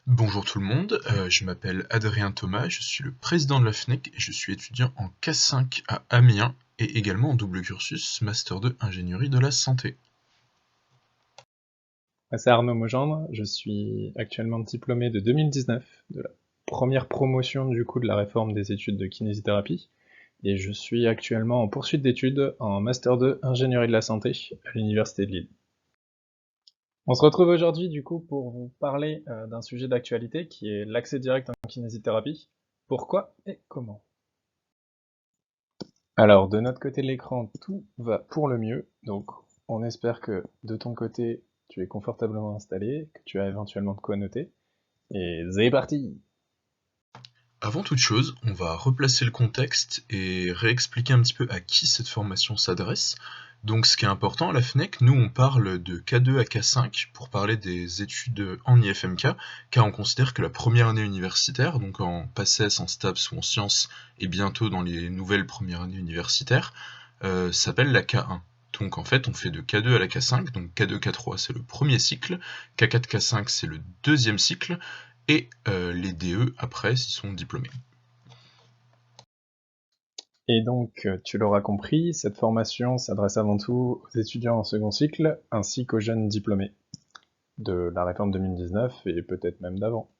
Bonjour tout le monde, je m'appelle Adrien Thomas, je suis le président de la FNEC et je suis étudiant en K5 à Amiens et également en double cursus Master 2 Ingénierie de la Santé. C'est Arnaud Mogendre, je suis actuellement diplômé de 2019, de la première promotion du coup de la réforme des études de kinésithérapie, et je suis actuellement en poursuite d'études en Master 2 Ingénierie de la Santé à l'Université de Lille. On se retrouve aujourd'hui du coup pour vous parler d'un sujet d'actualité qui est l'accès direct en kinésithérapie. Pourquoi et comment? Alors, de notre côté de l'écran, tout va pour le mieux, donc on espère que de ton côté, tu es confortablement installé, que tu as éventuellement de quoi noter, et c'est parti! Avant toute chose, on va replacer le contexte et réexpliquer un petit peu à qui cette formation s'adresse. Donc ce qui est important à la FNEC, nous on parle de K2 à K5 pour parler des études en IFMK, car on considère que la première année universitaire, donc en PACES, en STAPS ou en sciences, et bientôt dans les nouvelles premières années universitaires, s'appelle la K1. Donc en fait on fait de K2 à la K5, donc K2, K3 c'est le premier cycle, K4, K5 c'est le deuxième cycle, et les DE après s'ils sont diplômés. Et donc, tu l'auras compris, cette formation s'adresse avant tout aux étudiants en second cycle, ainsi qu'aux jeunes diplômés de la réforme 2019 et peut-être même d'avant.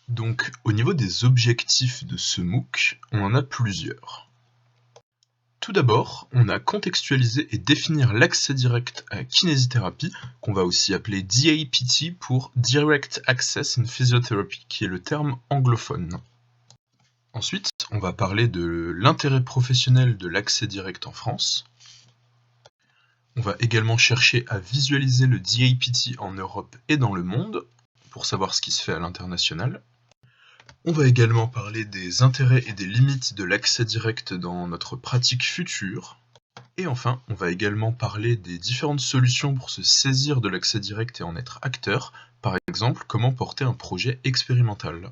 Donc au niveau des objectifs de ce MOOC, on en a plusieurs. Tout d'abord, on a contextualisé et définir l'accès direct à la kinésithérapie, qu'on va aussi appeler DAPT pour Direct Access in Physiotherapy, qui est le terme anglophone. Ensuite, on va parler de l'intérêt professionnel de l'accès direct en France. On va également chercher à visualiser le DAPT en Europe et dans le monde, pour savoir ce qui se fait à l'international. On va également parler des intérêts et des limites de l'accès direct dans notre pratique future. Et enfin, on va également parler des différentes solutions pour se saisir de l'accès direct et en être acteur, par exemple comment porter un projet expérimental.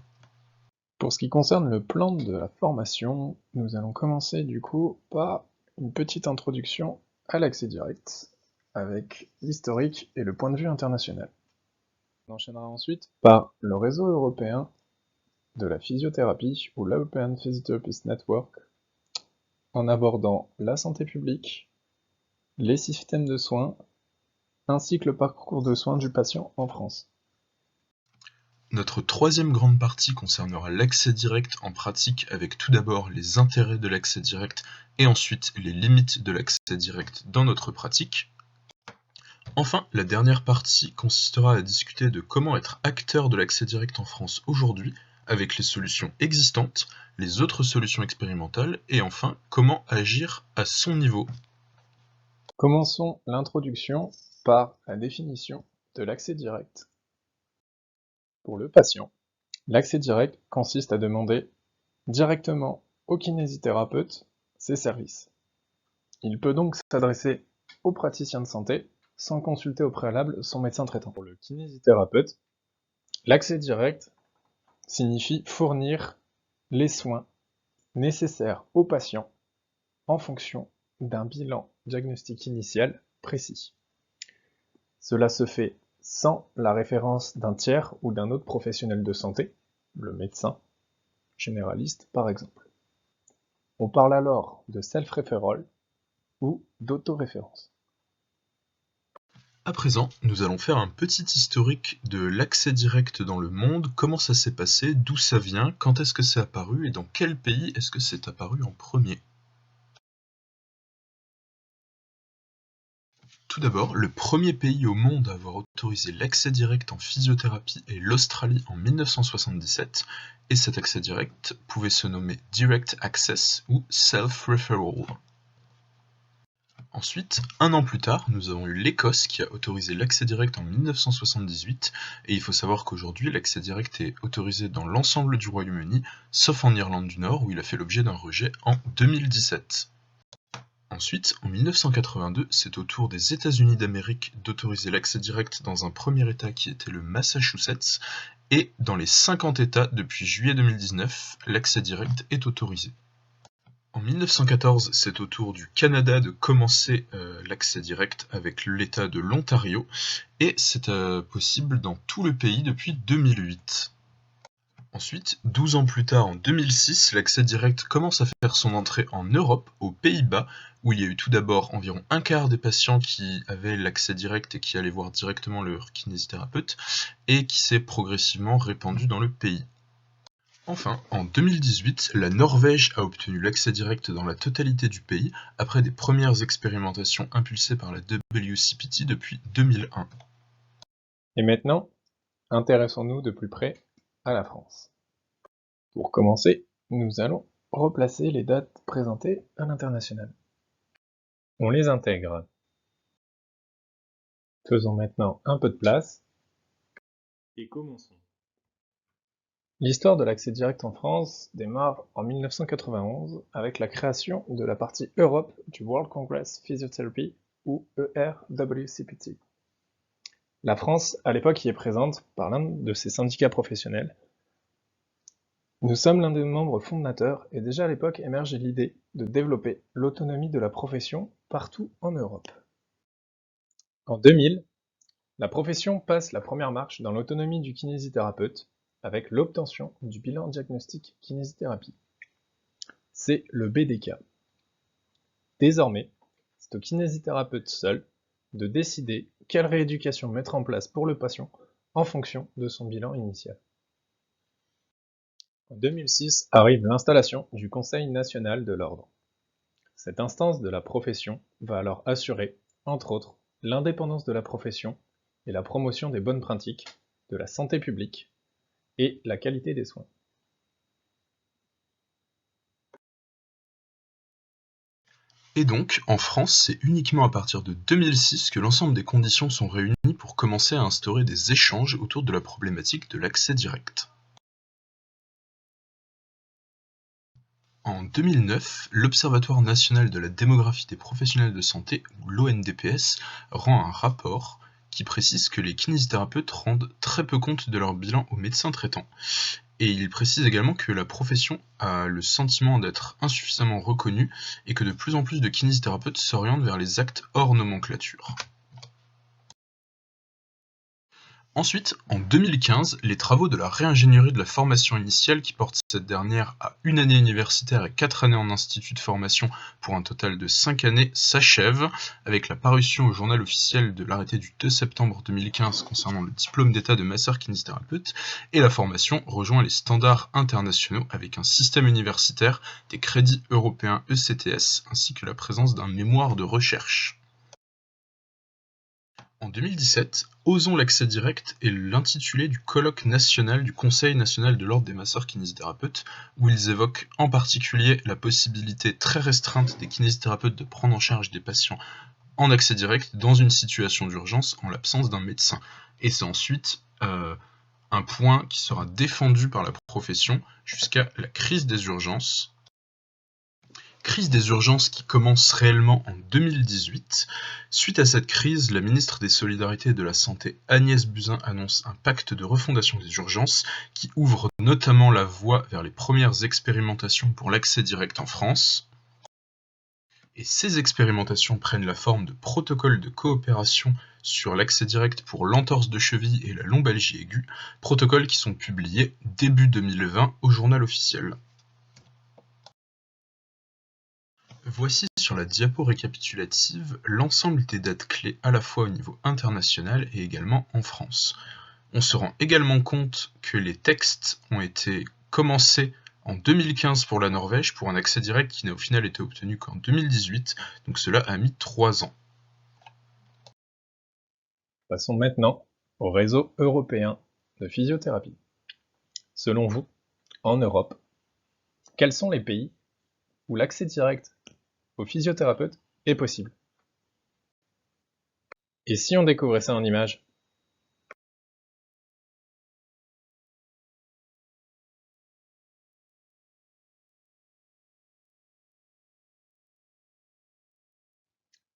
Pour ce qui concerne le plan de la formation, nous allons commencer du coup par une petite introduction à l'accès direct, avec l'historique et le point de vue international. On enchaînera ensuite par le réseau européen de la physiothérapie ou l'European Physiotherapists Network, en abordant la santé publique, les systèmes de soins, ainsi que le parcours de soins du patient en France. Notre troisième grande partie concernera l'accès direct en pratique avec tout d'abord les intérêts de l'accès direct et ensuite les limites de l'accès direct dans notre pratique. Enfin, la dernière partie consistera à discuter de comment être acteur de l'accès direct en France aujourd'hui avec les solutions existantes, les autres solutions expérimentales et enfin comment agir à son niveau. Commençons l'introduction par la définition de l'accès direct. Pour le patient, l'accès direct consiste à demander directement au kinésithérapeute ses services. Il peut donc s'adresser au praticien de santé sans consulter au préalable son médecin traitant. Pour le kinésithérapeute, l'accès direct signifie fournir les soins nécessaires au patient en fonction d'un bilan diagnostique initial précis. Cela se fait sans la référence d'un tiers ou d'un autre professionnel de santé, le médecin généraliste par exemple. On parle alors de self-referral ou d'autoréférence. À présent, nous allons faire un petit historique de l'accès direct dans le monde, comment ça s'est passé, d'où ça vient, quand est-ce que c'est apparu et dans quel pays est-ce que c'est apparu en premier. Tout d'abord, le premier pays au monde à avoir autorisé l'accès direct en physiothérapie est l'Australie en 1977, et cet accès direct pouvait se nommer Direct Access ou Self-Referral. Ensuite, un an plus tard, nous avons eu l'Écosse qui a autorisé l'accès direct en 1978, et il faut savoir qu'aujourd'hui l'accès direct est autorisé dans l'ensemble du Royaume-Uni, sauf en Irlande du Nord où il a fait l'objet d'un rejet en 2017. Ensuite, en 1982, c'est au tour des États-Unis d'Amérique d'autoriser l'accès direct dans un premier État qui était le Massachusetts, et dans les 50 États depuis juillet 2019, l'accès direct est autorisé. En 1914, c'est au tour du Canada de commencer l'accès direct avec l'État de l'Ontario, et c'est possible dans tout le pays depuis 2008. Ensuite, 12 ans plus tard, en 2006, l'accès direct commence à faire son entrée en Europe, aux Pays-Bas, où il y a eu tout d'abord environ un quart des patients qui avaient l'accès direct et qui allaient voir directement leur kinésithérapeute, et qui s'est progressivement répandu dans le pays. Enfin, en 2018, la Norvège a obtenu l'accès direct dans la totalité du pays, après des premières expérimentations impulsées par la WCPT depuis 2001. Et maintenant, intéressons-nous de plus près à la France. Pour commencer, nous allons replacer les dates présentées à l'international. On les intègre. Faisons maintenant un peu de place et commençons. L'histoire de l'accès direct en France démarre en 1991 avec la création de la partie Europe du World Congress Physiotherapy ou ERWCPT. La France, à l'époque, y est présente par l'un de ses syndicats professionnels. Nous sommes l'un des membres fondateurs et déjà à l'époque émergeait l'idée de développer l'autonomie de la profession partout en Europe. En 2000, la profession passe la première marche dans l'autonomie du kinésithérapeute avec l'obtention du bilan diagnostic kinésithérapie. C'est le BDK. Désormais, c'est au kinésithérapeute seul de décider quelle rééducation mettre en place pour le patient en fonction de son bilan initial. En 2006 arrive l'installation du Conseil national de l'ordre. Cette instance de la profession va alors assurer, entre autres, l'indépendance de la profession et la promotion des bonnes pratiques, de la santé publique et la qualité des soins. Et donc, en France, c'est uniquement à partir de 2006 que l'ensemble des conditions sont réunies pour commencer à instaurer des échanges autour de la problématique de l'accès direct. En 2009, l'Observatoire national de la démographie des professionnels de santé, ou l'ONDPS, rend un rapport qui précise que les kinésithérapeutes rendent très peu compte de leur bilan aux médecins traitants. Et il précise également que la profession a le sentiment d'être insuffisamment reconnue et que de plus en plus de kinésithérapeutes s'orientent vers les actes hors nomenclature. Ensuite, en 2015, les travaux de la réingénierie de la formation initiale qui portent cette dernière à 1 année universitaire et 4 années en institut de formation pour un total de 5 années s'achèvent avec la parution au journal officiel de l'arrêté du 2 septembre 2015 concernant le diplôme d'état de masseur kinésithérapeute et la formation rejoint les standards internationaux avec un système universitaire, des crédits européens ECTS ainsi que la présence d'un mémoire de recherche. En 2017, Osons l'accès direct est l'intitulé du colloque national du Conseil national de l'ordre des masseurs kinésithérapeutes, où ils évoquent en particulier la possibilité très restreinte des kinésithérapeutes de prendre en charge des patients en accès direct dans une situation d'urgence en l'absence d'un médecin. Et c'est ensuite un point qui sera défendu par la profession jusqu'à la crise des urgences. Crise des urgences qui commence réellement en 2018. Suite à cette crise, la ministre des Solidarités et de la Santé Agnès Buzyn annonce un pacte de refondation des urgences qui ouvre notamment la voie vers les premières expérimentations pour l'accès direct en France. Et ces expérimentations prennent la forme de protocoles de coopération sur l'accès direct pour l'entorse de cheville et la lombalgie aiguë, protocoles qui sont publiés début 2020 au journal officiel. Voici sur la diapo récapitulative l'ensemble des dates clés à la fois au niveau international et également en France. On se rend également compte que les textes ont été commencés en 2015 pour la Norvège pour un accès direct qui n'a au final été obtenu qu'en 2018, donc cela a mis 3 ans. Passons maintenant au réseau européen de physiothérapie. Selon vous, en Europe, quels sont les pays où l'accès direct aux physiothérapeutes est possible? Et si on découvrait ça en images?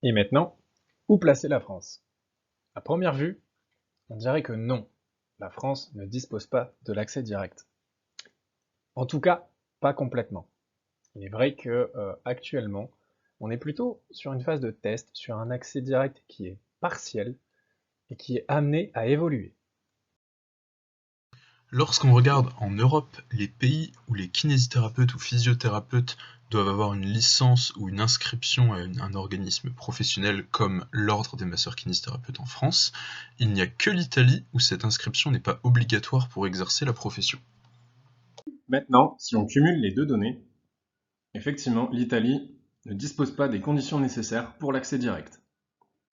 Et maintenant, où placer la France? À première vue, on dirait que non, la France ne dispose pas de l'accès direct. En tout cas, pas complètement. Il est vrai que actuellement, on est plutôt sur une phase de test, sur un accès direct qui est partiel et qui est amené à évoluer. Lorsqu'on regarde en Europe les pays où les kinésithérapeutes ou physiothérapeutes doivent avoir une licence ou une inscription à un organisme professionnel comme l'Ordre des masseurs kinésithérapeutes en France, il n'y a que l'Italie où cette inscription n'est pas obligatoire pour exercer la profession. Maintenant, si on cumule les deux données, effectivement, l'Italie ne dispose pas des conditions nécessaires pour l'accès direct.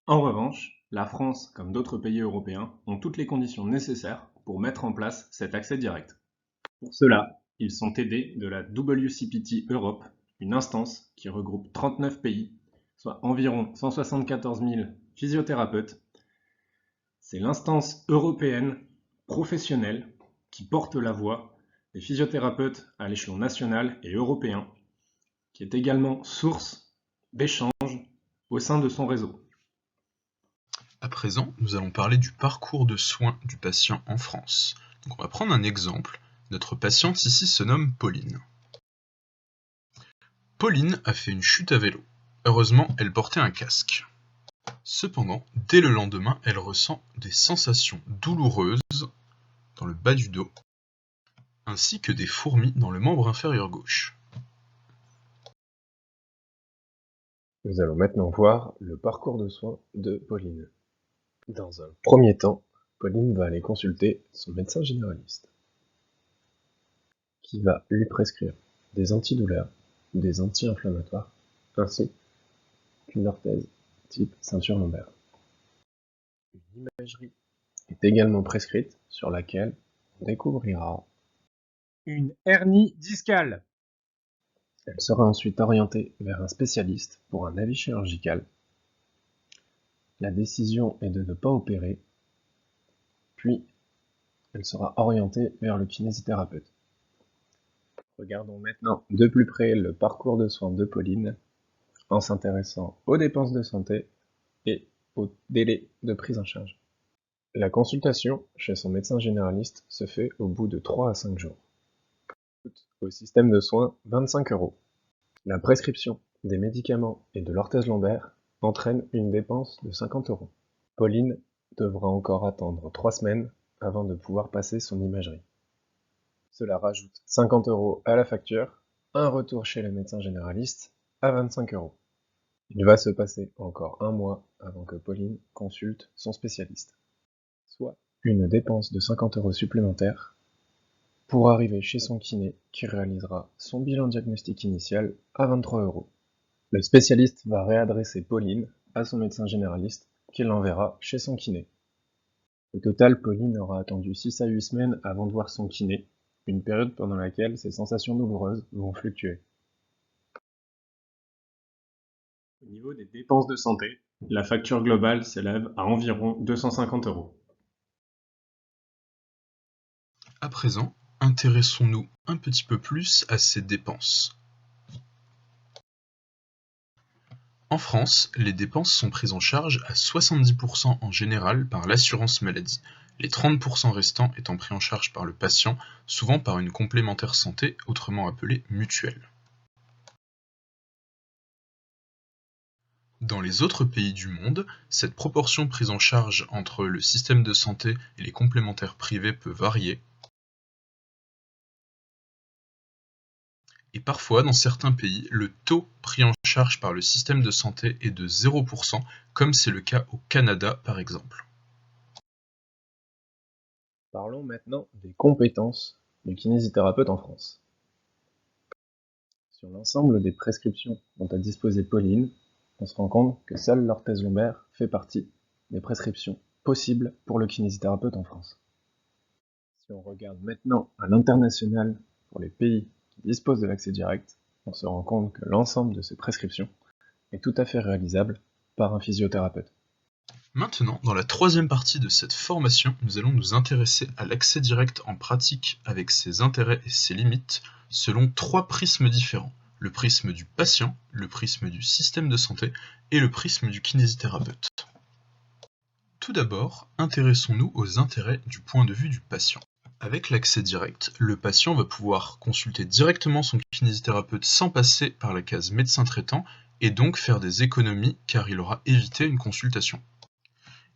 En revanche, la France, comme d'autres pays européens, ont toutes les conditions nécessaires pour mettre en place cet accès direct. Pour cela, ils sont aidés de la WCPT Europe, une instance qui regroupe 39 pays, soit environ 174 000 physiothérapeutes. C'est l'instance européenne professionnelle qui porte la voix des physiothérapeutes à l'échelon national et européen, qui est également source d'échanges au sein de son réseau. À présent, nous allons parler du parcours de soins du patient en France. Donc on va prendre un exemple. Notre patiente ici se nomme Pauline. Pauline a fait une chute à vélo. Heureusement, elle portait un casque. Cependant, dès le lendemain, elle ressent des sensations douloureuses dans le bas du dos, ainsi que des fourmis dans le membre inférieur gauche. Nous allons maintenant voir le parcours de soins de Pauline. Dans un premier temps, Pauline va aller consulter son médecin généraliste, qui va lui prescrire des antidouleurs, des anti-inflammatoires, ainsi qu'une orthèse type ceinture lombaire. Une imagerie est également prescrite sur laquelle on découvrira une hernie discale. Elle sera ensuite orientée vers un spécialiste pour un avis chirurgical. La décision est de ne pas opérer, puis elle sera orientée vers le kinésithérapeute. Regardons maintenant de plus près le parcours de soins de Pauline en s'intéressant aux dépenses de santé et aux délais de prise en charge. La consultation chez son médecin généraliste se fait au bout de 3 à 5 jours. Coûte au système de soins 25 €. La prescription des médicaments et de l'orthèse lombaire entraîne une dépense de 50 €. Pauline devra encore attendre 3 semaines avant de pouvoir passer son imagerie. Cela rajoute 50 € à la facture, un retour chez le médecin généraliste à 25 €. Il va se passer encore un mois avant que Pauline consulte son spécialiste, soit une dépense de 50 € supplémentaires pour arriver chez son kiné qui réalisera son bilan diagnostic initial à 23 €. Le spécialiste va réadresser Pauline à son médecin généraliste qui l'enverra chez son kiné. Au total, Pauline aura attendu 6 à 8 semaines avant de voir son kiné, une période pendant laquelle ses sensations douloureuses vont fluctuer. Au niveau des dépenses de santé, la facture globale s'élève à environ 250 €. À présent, intéressons-nous un petit peu plus à ces dépenses. En France, les dépenses sont prises en charge à 70% en général par l'assurance maladie, les 30% restants étant pris en charge par le patient, souvent par une complémentaire santé, autrement appelée mutuelle. Dans les autres pays du monde, cette proportion prise en charge entre le système de santé et les complémentaires privés peut varier. Et parfois, dans certains pays, le taux pris en charge par le système de santé est de 0%, comme c'est le cas au Canada par exemple. Parlons maintenant des compétences du kinésithérapeute en France. Sur l'ensemble des prescriptions dont a disposé Pauline, on se rend compte que seule l'orthèse lombaire fait partie des prescriptions possibles pour le kinésithérapeute en France. Si on regarde maintenant à l'international pour les pays qui disposent de l'accès direct, on se rend compte que l'ensemble de ces prescriptions est tout à fait réalisable par un physiothérapeute. Maintenant, dans la troisième partie de cette formation, nous allons nous intéresser à l'accès direct en pratique avec ses intérêts et ses limites selon 3 prismes différents. Le prisme du patient, le prisme du système de santé et le prisme du kinésithérapeute. Tout d'abord, intéressons-nous aux intérêts du point de vue du patient. Avec l'accès direct, le patient va pouvoir consulter directement son kinésithérapeute sans passer par la case médecin traitant et donc faire des économies car il aura évité une consultation.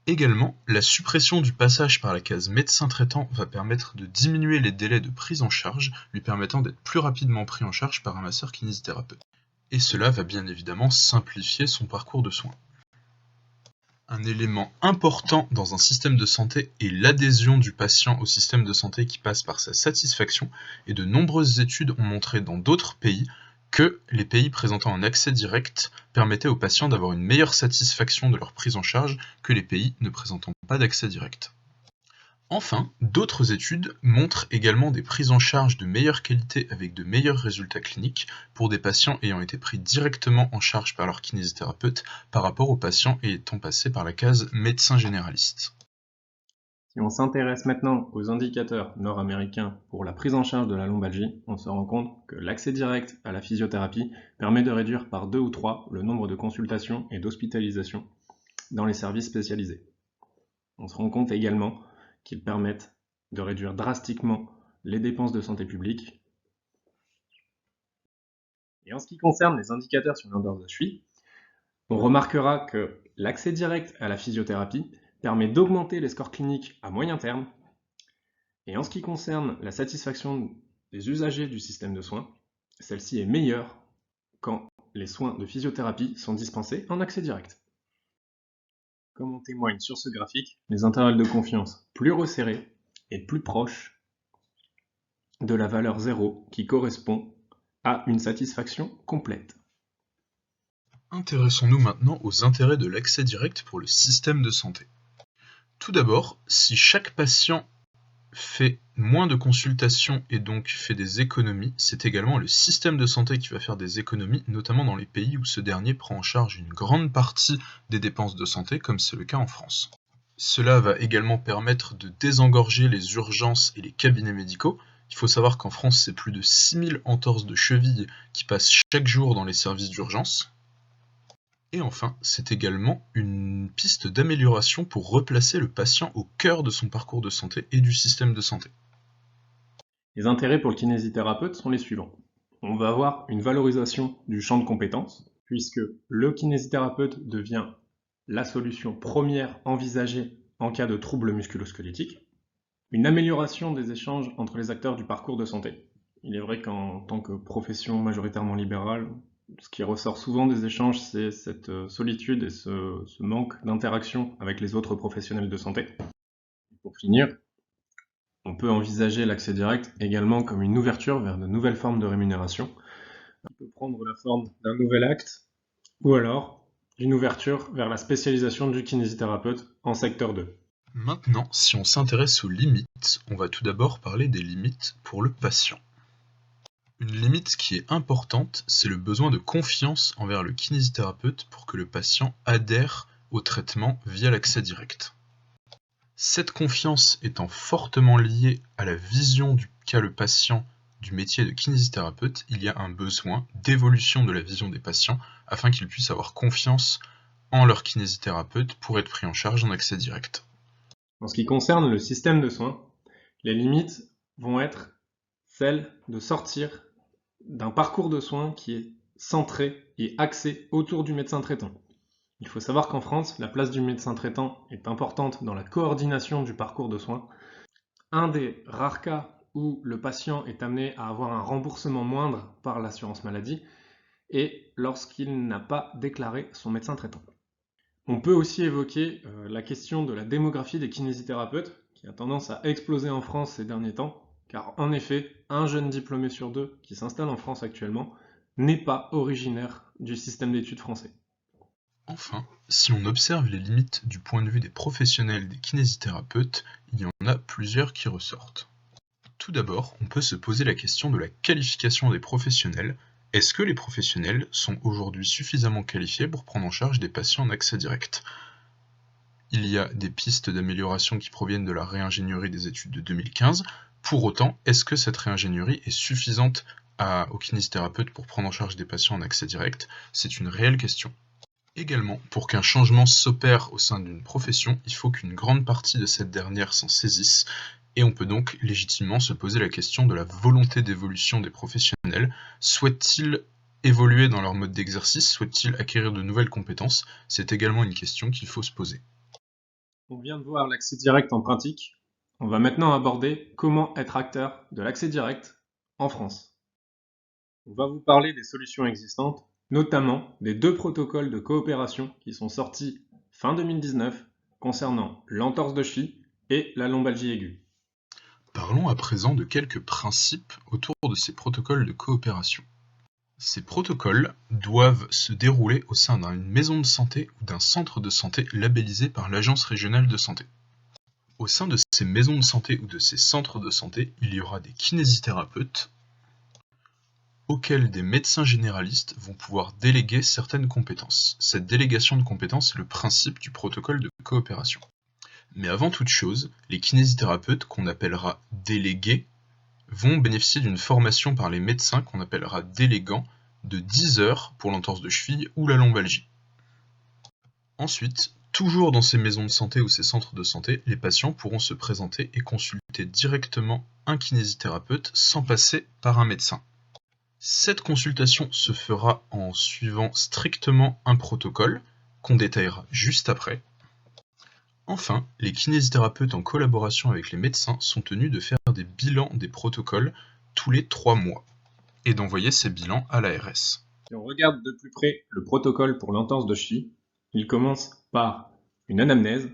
Également, la suppression du passage par la case médecin traitant va permettre de diminuer les délais de prise en charge, lui permettant d'être plus rapidement pris en charge par un masseur kinésithérapeute. Et cela va bien évidemment simplifier son parcours de soins. Un élément important dans un système de santé est l'adhésion du patient au système de santé qui passe par sa satisfaction, et de nombreuses études ont montré dans d'autres pays que les pays présentant un accès direct permettaient aux patients d'avoir une meilleure satisfaction de leur prise en charge que les pays ne présentant pas d'accès direct. Enfin, d'autres études montrent également des prises en charge de meilleure qualité avec de meilleurs résultats cliniques pour des patients ayant été pris directement en charge par leur kinésithérapeute par rapport aux patients étant passés par la case médecin généraliste. Si on s'intéresse maintenant aux indicateurs nord-américains pour la prise en charge de la lombalgie, on se rend compte que l'accès direct à la physiothérapie permet de réduire par 2 ou 3 le nombre de consultations et d'hospitalisations dans les services spécialisés. On se rend compte également qu'ils permettent de réduire drastiquement les dépenses de santé publique. Et en ce qui concerne les indicateurs sur l'endurance de cheville, on remarquera que l'accès direct à la physiothérapie permet d'augmenter les scores cliniques à moyen terme. Et en ce qui concerne la satisfaction des usagers du système de soins, celle-ci est meilleure quand les soins de physiothérapie sont dispensés en accès direct. Comme on témoigne sur ce graphique, les intervalles de confiance plus resserrés et plus proches de la valeur 0 qui correspond à une satisfaction complète. Intéressons-nous maintenant aux intérêts de l'accès direct pour le système de santé. Tout d'abord, si chaque patient fait moins de consultations et donc fait des économies, c'est également le système de santé qui va faire des économies, notamment dans les pays où ce dernier prend en charge une grande partie des dépenses de santé, comme c'est le cas en France. Cela va également permettre de désengorger les urgences et les cabinets médicaux. Il faut savoir qu'en France, c'est plus de 6000 entorses de cheville qui passent chaque jour dans les services d'urgence. Et enfin, c'est également une piste d'amélioration pour replacer le patient au cœur de son parcours de santé et du système de santé. Les intérêts pour le kinésithérapeute sont les suivants. On va avoir une valorisation du champ de compétences, puisque le kinésithérapeute devient la solution première envisagée en cas de troubles musculo-squelettiques. Une amélioration des échanges entre les acteurs du parcours de santé. Il est vrai qu'en tant que profession majoritairement libérale, ce qui ressort souvent des échanges, c'est cette solitude et ce manque d'interaction avec les autres professionnels de santé. Pour finir, on peut envisager l'accès direct également comme une ouverture vers de nouvelles formes de rémunération. Ça peut prendre la forme d'un nouvel acte ou alors d'une ouverture vers la spécialisation du kinésithérapeute en secteur 2. Maintenant, si on s'intéresse aux limites, on va tout d'abord parler des limites pour le patient. Une limite qui est importante, c'est le besoin de confiance envers le kinésithérapeute pour que le patient adhère au traitement via l'accès direct. Cette confiance étant fortement liée à la vision qu'a le patient du métier de kinésithérapeute, il y a un besoin d'évolution de la vision des patients afin qu'ils puissent avoir confiance en leur kinésithérapeute pour être pris en charge en accès direct. En ce qui concerne le système de soins, les limites vont être celles de sortir d'un parcours de soins qui est centré et axé autour du médecin traitant. Il faut savoir qu'en France, la place du médecin traitant est importante dans la coordination du parcours de soins. Un des rares cas où le patient est amené à avoir un remboursement moindre par l'assurance maladie est lorsqu'il n'a pas déclaré son médecin traitant. On peut aussi évoquer la question de la démographie des kinésithérapeutes, qui a tendance à exploser en France ces derniers temps, car en effet, un jeune diplômé sur deux qui s'installe en France actuellement n'est pas originaire du système d'études français. Enfin, si on observe les limites du point de vue des professionnels des kinésithérapeutes, il y en a plusieurs qui ressortent. Tout d'abord, on peut se poser la question de la qualification des professionnels. Est-ce que les professionnels sont aujourd'hui suffisamment qualifiés pour prendre en charge des patients en accès direct ? Il y a des pistes d'amélioration qui proviennent de la réingénierie des études de 2015. Pour autant, est-ce que cette réingénierie est suffisante aux kinésithérapeutes pour prendre en charge des patients en accès direct ? C'est une réelle question. Également, pour qu'un changement s'opère au sein d'une profession, il faut qu'une grande partie de cette dernière s'en saisisse Et on peut donc légitimement se poser la question de la volonté d'évolution des professionnels. Souhaitent-ils évoluer dans leur mode d'exercice? Souhaitent-ils acquérir de nouvelles compétences? C'est également une question qu'il faut se poser. On vient de voir l'accès direct en pratique. On va maintenant aborder comment être acteur de l'accès direct en France. On va vous parler des solutions existantes, notamment des 2 protocoles de coopération qui sont sortis fin 2019 concernant l'entorse de cheville et la lombalgie aiguë. Parlons à présent de quelques principes autour de ces protocoles de coopération. Ces protocoles doivent se dérouler au sein d'une maison de santé ou d'un centre de santé labellisé par l'Agence régionale de santé. Au sein de ces maisons de santé ou de ces centres de santé, il y aura des kinésithérapeutes auxquels des médecins généralistes vont pouvoir déléguer certaines compétences. Cette délégation de compétences est le principe du protocole de coopération. Mais avant toute chose, les kinésithérapeutes, qu'on appellera délégués, vont bénéficier d'une formation par les médecins qu'on appellera délégants de 10 heures pour l'entorse de cheville ou la lombalgie. Ensuite, toujours dans ces maisons de santé ou ces centres de santé, les patients pourront se présenter et consulter directement un kinésithérapeute sans passer par un médecin. Cette consultation se fera en suivant strictement un protocole qu'on détaillera juste après. Enfin, les kinésithérapeutes en collaboration avec les médecins sont tenus de faire des bilans des protocoles tous les 3 mois et d'envoyer ces bilans à l'ARS. Si on regarde de plus près le protocole pour l'entorse de cheville, il commence par une anamnèse,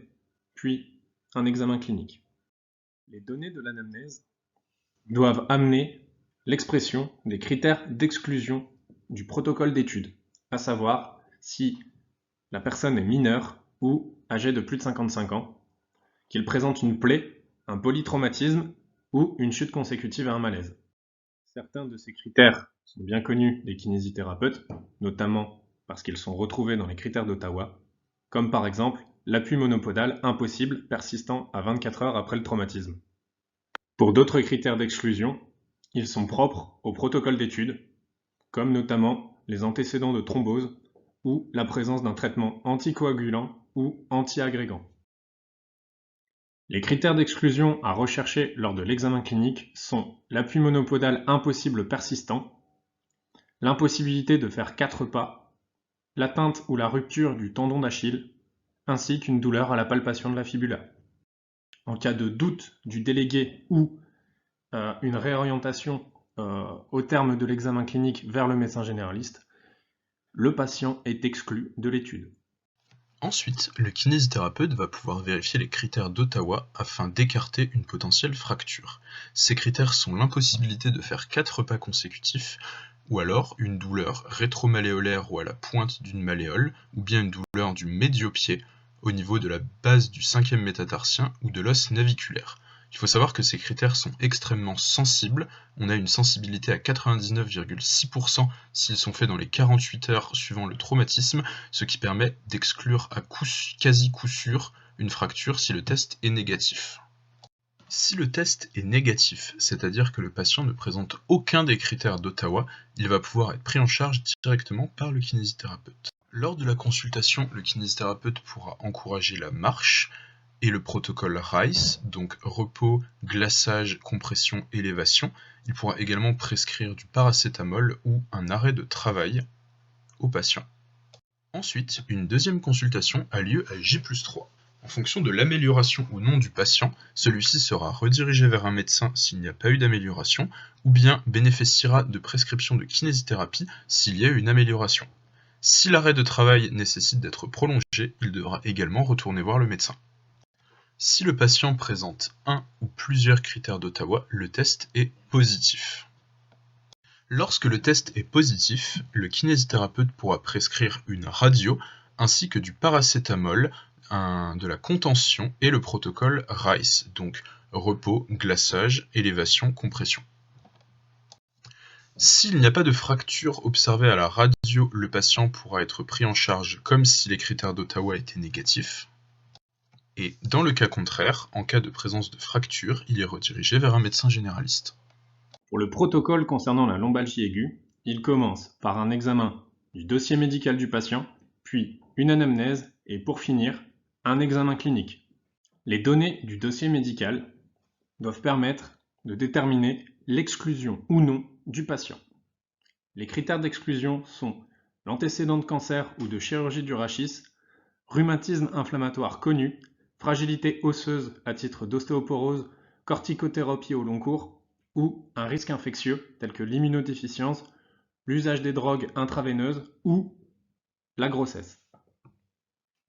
puis un examen clinique. Les données de l'anamnèse doivent amener l'expression des critères d'exclusion du protocole d'étude, à savoir si la personne est mineure ou âgée de plus de 55 ans, qu'il présente une plaie, un polytraumatisme ou une chute consécutive à un malaise. Certains de ces critères sont bien connus des kinésithérapeutes, notamment parce qu'ils sont retrouvés dans les critères d'Ottawa, comme par exemple l'appui monopodal impossible persistant à 24 heures après le traumatisme. Pour d'autres critères d'exclusion, ils sont propres au protocole d'étude, comme notamment les antécédents de thrombose ou la présence d'un traitement anticoagulant ou antiagrégant. Les critères d'exclusion à rechercher lors de l'examen clinique sont l'appui monopodal impossible persistant, l'impossibilité de faire 4 pas, l'atteinte ou la rupture du tendon d'Achille, ainsi qu'une douleur à la palpation de la fibula. En cas de doute du délégué ou une réorientation au terme de l'examen clinique vers le médecin généraliste, le patient est exclu de l'étude. Ensuite, le kinésithérapeute va pouvoir vérifier les critères d'Ottawa afin d'écarter une potentielle fracture. Ces critères sont l'impossibilité de faire 4 pas consécutifs, ou alors une douleur rétromalléolaire ou à la pointe d'une malléole, ou bien une douleur du médio-pied au niveau de la base du 5e métatarsien ou de l'os naviculaire. Il faut savoir que ces critères sont extrêmement sensibles. On a une sensibilité à 99,6% s'ils sont faits dans les 48 heures suivant le traumatisme, ce qui permet d'exclure à quasi coup sûr une fracture si le test est négatif. Si le test est négatif, c'est-à-dire que le patient ne présente aucun des critères d'Ottawa, il va pouvoir être pris en charge directement par le kinésithérapeute. Lors de la consultation, le kinésithérapeute pourra encourager la marche, et le protocole RICE, donc repos, glaçage, compression, élévation. Il pourra également prescrire du paracétamol ou un arrêt de travail au patient. Ensuite, une deuxième consultation a lieu à J+3. En fonction de l'amélioration ou non du patient, celui-ci sera redirigé vers un médecin s'il n'y a pas eu d'amélioration, ou bien bénéficiera de prescription de kinésithérapie s'il y a eu une amélioration. Si l'arrêt de travail nécessite d'être prolongé, il devra également retourner voir le médecin. Si le patient présente un ou plusieurs critères d'Ottawa, le test est positif. Lorsque le test est positif, le kinésithérapeute pourra prescrire une radio ainsi que du paracétamol, de la contention et le protocole RICE, donc repos, glaçage, élévation, compression. S'il n'y a pas de fracture observée à la radio, le patient pourra être pris en charge comme si les critères d'Ottawa étaient négatifs. Et dans le cas contraire, en cas de présence de fracture, il est redirigé vers un médecin généraliste. Pour le protocole concernant la lombalgie aiguë, il commence par un examen du dossier médical du patient, puis une anamnèse et pour finir, un examen clinique. Les données du dossier médical doivent permettre de déterminer l'exclusion ou non du patient. Les critères d'exclusion sont l'antécédent de cancer ou de chirurgie du rachis, rhumatisme inflammatoire connu, fragilité osseuse à titre d'ostéoporose, corticothérapie au long cours ou un risque infectieux tel que l'immunodéficience, l'usage des drogues intraveineuses ou la grossesse.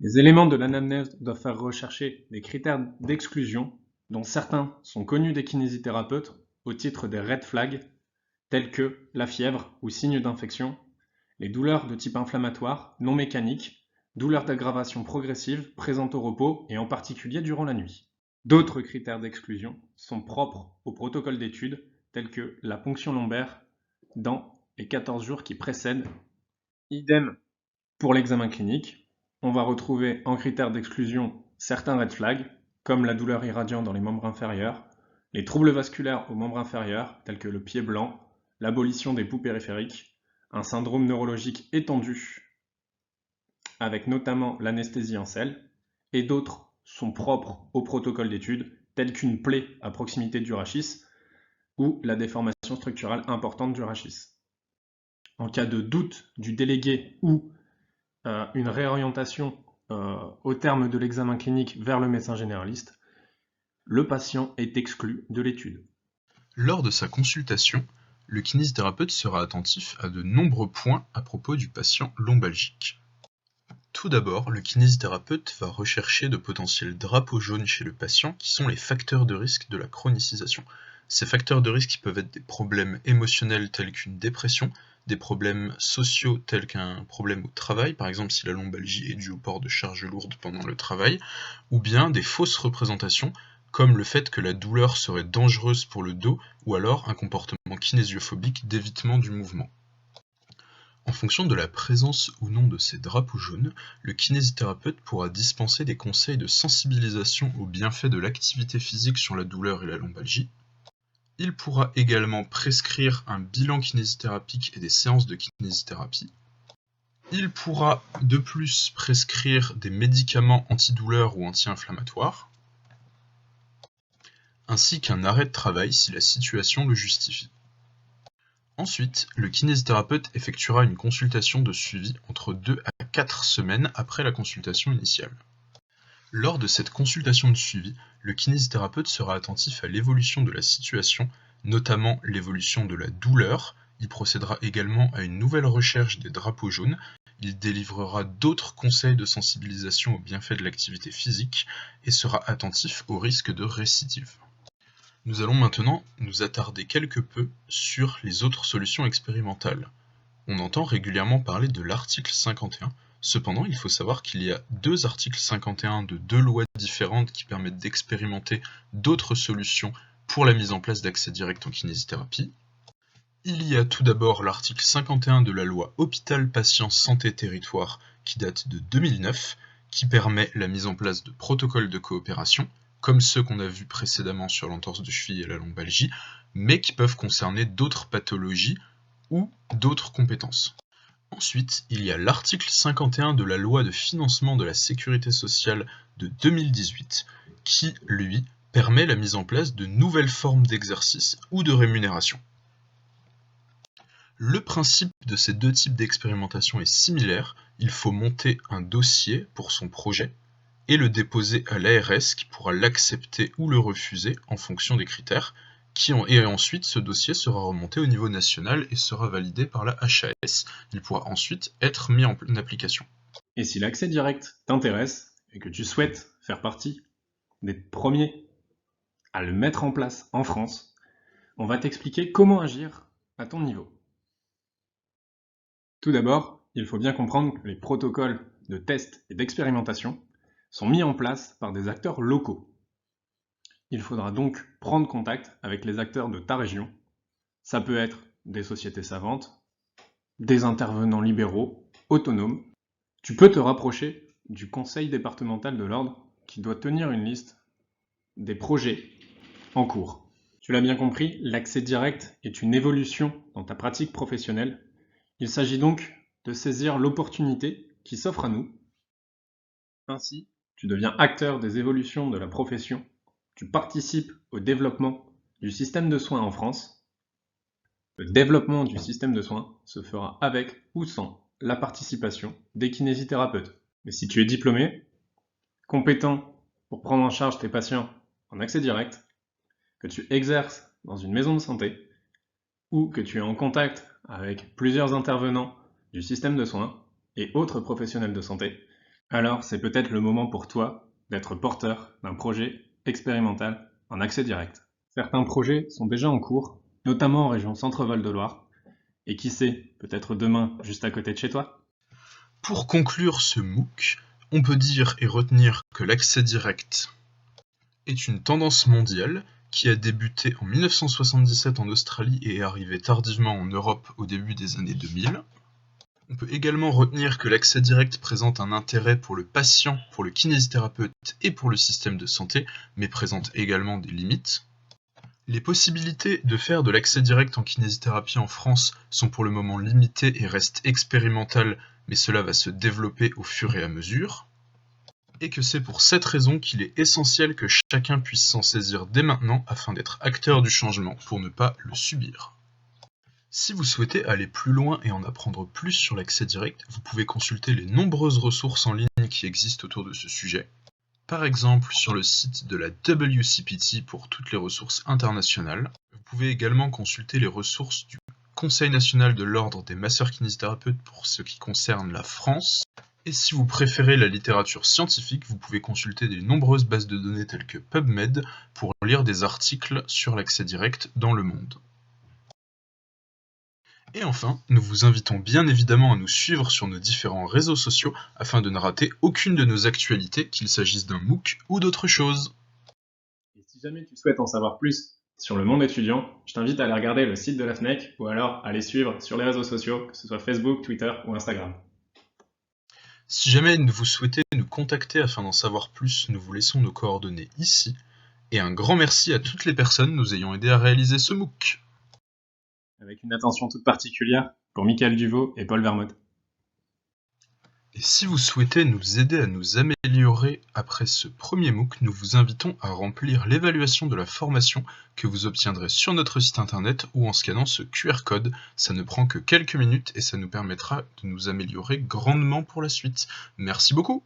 Les éléments de l'anamnèse doivent faire rechercher des critères d'exclusion dont certains sont connus des kinésithérapeutes au titre des red flags tels que la fièvre ou signes d'infection, les douleurs de type inflammatoire non mécaniques, douleurs d'aggravation progressive présentes au repos et en particulier durant la nuit. D'autres critères d'exclusion sont propres au protocole d'étude tels que la ponction lombaire dans les 14 jours qui précèdent. Idem pour l'examen clinique, on va retrouver en critères d'exclusion certains red flags, comme la douleur irradiante dans les membres inférieurs, les troubles vasculaires aux membres inférieurs, tels que le pied blanc, l'abolition des bouts périphériques, un syndrome neurologique étendu, avec notamment l'anesthésie en selle, et d'autres sont propres au protocole d'étude, tels qu'une plaie à proximité du rachis ou la déformation structurale importante du rachis. En cas de doute du délégué ou une réorientation au terme de l'examen clinique vers le médecin généraliste, le patient est exclu de l'étude. Lors de sa consultation, le kinésithérapeute sera attentif à de nombreux points à propos du patient lombalgique. Tout d'abord, le kinésithérapeute va rechercher de potentiels drapeaux jaunes chez le patient qui sont les facteurs de risque de la chronicisation. Ces facteurs de risque peuvent être des problèmes émotionnels tels qu'une dépression, des problèmes sociaux tels qu'un problème au travail, par exemple si la lombalgie est due au port de charges lourdes pendant le travail, ou bien des fausses représentations comme le fait que la douleur serait dangereuse pour le dos ou alors un comportement kinésiophobique d'évitement du mouvement. En fonction de la présence ou non de ces drapeaux jaunes, le kinésithérapeute pourra dispenser des conseils de sensibilisation aux bienfaits de l'activité physique sur la douleur et la lombalgie. Il pourra également prescrire un bilan kinésithérapique et des séances de kinésithérapie. Il pourra de plus prescrire des médicaments antidouleurs ou anti-inflammatoires, ainsi qu'un arrêt de travail si la situation le justifie. Ensuite, le kinésithérapeute effectuera une consultation de suivi entre 2 à 4 semaines après la consultation initiale. Lors de cette consultation de suivi, le kinésithérapeute sera attentif à l'évolution de la situation, notamment l'évolution de la douleur. Il procédera également à une nouvelle recherche des drapeaux jaunes. Il délivrera d'autres conseils de sensibilisation aux bienfaits de l'activité physique et sera attentif au risque de récidive. Nous allons maintenant nous attarder quelque peu sur les autres solutions expérimentales. On entend régulièrement parler de l'article 51. Cependant, il faut savoir qu'il y a 2 articles 51 de 2 lois différentes qui permettent d'expérimenter d'autres solutions pour la mise en place d'accès direct en kinésithérapie. Il y a tout d'abord l'article 51 de la loi Hôpital Patient Santé Territoire qui date de 2009, qui permet la mise en place de protocoles de coopération, comme ceux qu'on a vus précédemment sur l'entorse de cheville et la lombalgie, mais qui peuvent concerner d'autres pathologies ou d'autres compétences. Ensuite, il y a l'article 51 de la loi de financement de la sécurité sociale de 2018 qui, lui, permet la mise en place de nouvelles formes d'exercice ou de rémunération. Le principe de ces deux types d'expérimentation est similaire, il faut monter un dossier pour son projet et le déposer à l'ARS qui pourra l'accepter ou le refuser en fonction des critères, et ensuite ce dossier sera remonté au niveau national et sera validé par la HAS. Il pourra ensuite être mis en application. Et si l'accès direct t'intéresse et que tu souhaites faire partie des premiers à le mettre en place en France, on va t'expliquer comment agir à ton niveau. Tout d'abord, il faut bien comprendre que les protocoles de test et d'expérimentation sont mis en place par des acteurs locaux. Il faudra donc prendre contact avec les acteurs de ta région. Ça peut être des sociétés savantes, des intervenants libéraux, autonomes. Tu peux te rapprocher du conseil départemental de l'ordre qui doit tenir une liste des projets en cours. Tu l'as bien compris, l'accès direct est une évolution dans ta pratique professionnelle. Il s'agit donc de saisir l'opportunité qui s'offre à nous. Ainsi, tu deviens acteur des évolutions de la profession tu participes au développement du système de soins en France. Le développement du système de soins se fera avec ou sans la participation des kinésithérapeutes. Mais si tu es diplômé, compétent pour prendre en charge tes patients en accès direct, que tu exerces dans une maison de santé ou que tu es en contact avec plusieurs intervenants du système de soins et autres professionnels de santé, alors c'est peut-être le moment pour toi d'être porteur d'un projet expérimental en accès direct. Certains projets sont déjà en cours, notamment en région Centre-Val de Loire, et qui sait, peut-être demain juste à côté de chez toi. Pour conclure ce MOOC, on peut dire et retenir que l'accès direct est une tendance mondiale qui a débuté en 1977 en Australie et est arrivée tardivement en Europe au début des années 2000. On peut également retenir que l'accès direct présente un intérêt pour le patient, pour le kinésithérapeute et pour le système de santé, mais présente également des limites. Les possibilités de faire de l'accès direct en kinésithérapie en France sont pour le moment limitées et restent expérimentales, mais cela va se développer au fur et à mesure. Et que c'est pour cette raison qu'il est essentiel que chacun puisse s'en saisir dès maintenant afin d'être acteur du changement pour ne pas le subir. Si vous souhaitez aller plus loin et en apprendre plus sur l'accès direct, vous pouvez consulter les nombreuses ressources en ligne qui existent autour de ce sujet. Par exemple sur le site de la WCPT pour toutes les ressources internationales. Vous pouvez également consulter les ressources du Conseil national de l'ordre des masseurs kinésithérapeutes pour ce qui concerne la France. Et si vous préférez la littérature scientifique, vous pouvez consulter des nombreuses bases de données telles que PubMed pour lire des articles sur l'accès direct dans le monde. Et enfin, nous vous invitons bien évidemment à nous suivre sur nos différents réseaux sociaux afin de ne rater aucune de nos actualités, qu'il s'agisse d'un MOOC ou d'autre chose. Et si jamais tu souhaites en savoir plus sur le monde étudiant, je t'invite à aller regarder le site de la FNEC ou alors à les suivre sur les réseaux sociaux, que ce soit Facebook, Twitter ou Instagram. Si jamais vous souhaitez nous contacter afin d'en savoir plus, nous vous laissons nos coordonnées ici. Et un grand merci à toutes les personnes nous ayant aidés à réaliser ce MOOC. Avec une attention toute particulière pour Michael Duvaux et Paul Vermote. Et si vous souhaitez nous aider à nous améliorer après ce premier MOOC, nous vous invitons à remplir l'évaluation de la formation que vous obtiendrez sur notre site internet ou en scannant ce QR code. Ça ne prend que quelques minutes et ça nous permettra de nous améliorer grandement pour la suite. Merci beaucoup!